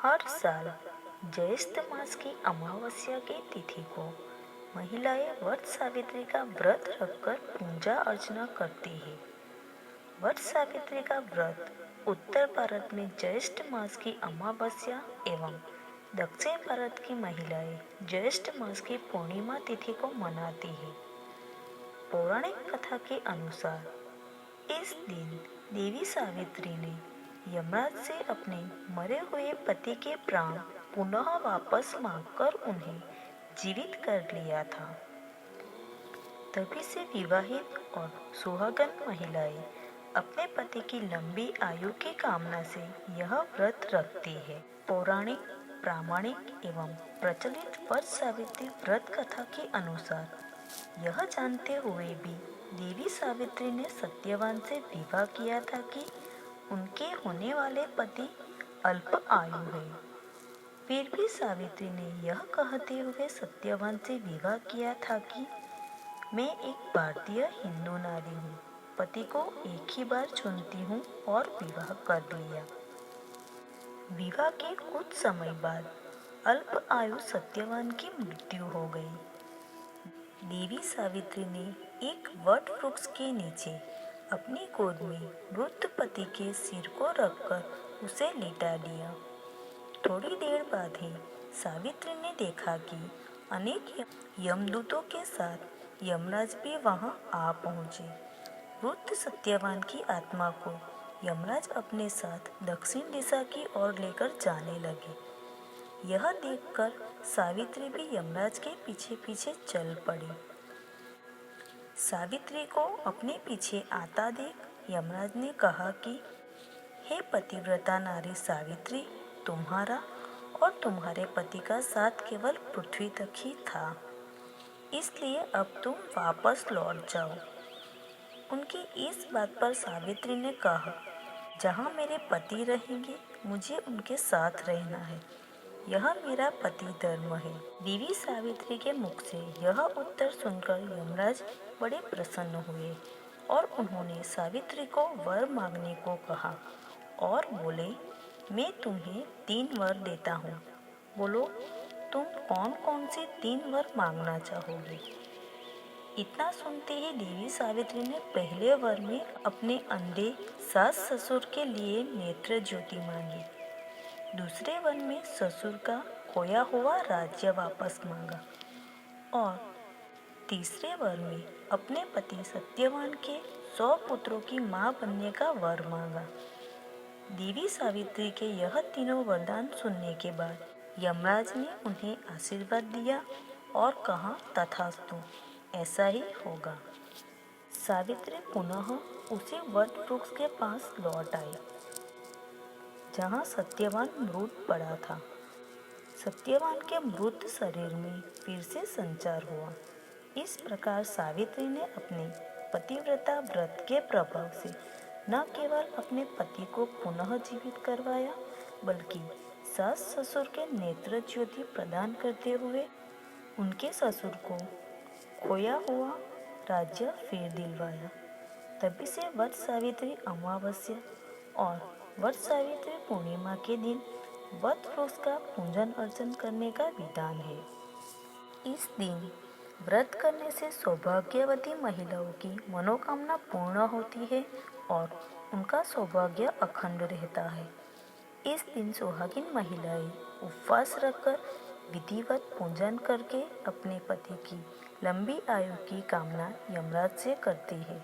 हर साल ज्येष्ठ मास की अमावस्या की तिथि को महिलाएं वट सावित्री का व्रत रखकर पूजा अर्चना करती हैं। वट सावित्री का व्रत उत्तर भारत में ज्येष्ठ मास की अमावस्या एवं दक्षिण भारत की महिलाएं ज्येष्ठ मास की पूर्णिमा तिथि को मनाती हैं। पौराणिक कथा के अनुसार इस दिन देवी सावित्री ने यमराज से अपने मरे हुए पति के प्राण पुनः वापस मांगकर उन्हें जीवित कर लिया था। तभी से विवाहित और सुहागन महिलाएं अपने पति की लंबी आयु की कामना से यह व्रत रखती है। पौराणिक, प्रामाणिक एवं प्रचलित वट सावित्री व्रत कथा के अनुसार यह जानते हुए भी देवी सावित्री ने सत्यवान से विवाह किया था कि उनके होने वाले पति अल्प आयु है। फिर भी सावित्री ने यह कहते हुए सत्यवान से विवाह किया था कि मैं एक भारतीय हिंदू नारी हूँ, पति को एक ही बार चुनती हूँ और विवाह कर लिया। विवाह के कुछ समय बाद अल्प आयु सत्यवान की मृत्यु हो गई। देवी सावित्री ने एक वट वृक्ष के नीचे अपनी गोद में वृद्ध पति के सिर को रखकर उसे लिटा दिया। थोड़ी देर बाद ही सावित्री ने देखा कि अनेक यमदूतों के साथ यमराज भी वहां आ पहुंचे। वृद्ध सत्यवान की आत्मा को यमराज अपने साथ दक्षिण दिशा की ओर लेकर जाने लगे। यह देखकर सावित्री भी यमराज के पीछे पीछे चल पड़ी। सावित्री को अपने पीछे आता देख यमराज ने कहा कि हे पतिव्रता नारी सावित्री, तुम्हारा और तुम्हारे पति का साथ केवल पृथ्वी तक ही था, इसलिए अब तुम वापस लौट जाओ। उनकी इस बात पर सावित्री ने कहा, जहाँ मेरे पति रहेंगे मुझे उनके साथ रहना है, यह मेरा पति धर्म है। देवी सावित्री के मुख से यह उत्तर सुनकर यमराज बड़े प्रसन्न हुए और उन्होंने सावित्री को वर मांगने को कहा और बोले, मैं तुम्हें 3 वर देता हूँ, बोलो तुम कौन कौन से 3 वर मांगना चाहोगे। इतना सुनते ही देवी सावित्री ने पहले वर में अपने अंधे सास ससुर के लिए नेत्र ज्योति मांगी, दूसरे वर में ससुर का खोया हुआ राज्य वापस मांगा और तीसरे वर में अपने पति सत्यवान के 100 पुत्रों की मां बनने का वर मांगा। देवी सावित्री के यह तीनों वरदान सुनने के बाद यमराज ने उन्हें आशीर्वाद दिया और कहा, तथास्तु, ऐसा ही होगा। सावित्री पुनः उसी वट वृक्ष के पास लौट आई जहाँ सत्यवान मृत पड़ा था। सत्यवान के मृत शरीर में फिर से संचार हुआ। इस प्रकार सावित्री ने अपने पतिव्रता व्रत के प्रभाव से न केवल अपने पति को पुनः जीवित करवाया, बल्कि सास ससुर के नेत्र ज्योति प्रदान करते हुए उनके ससुर को खोया हुआ राज्य फिर दिलवाया। तभी से वट सावित्री अमावस्या और वट सावित्री पूर्णिमा के दिन वट वृक्ष का पूजन अर्चन करने का विधान है। इस दिन व्रत करने से सौभाग्यवती महिलाओं की मनोकामना पूर्ण होती है और उनका सौभाग्य अखंड रहता है। इस दिन सुहागिन महिलाएं उपवास रखकर विधिवत पूजन करके अपने पति की लंबी आयु की कामना यमराज से करती है।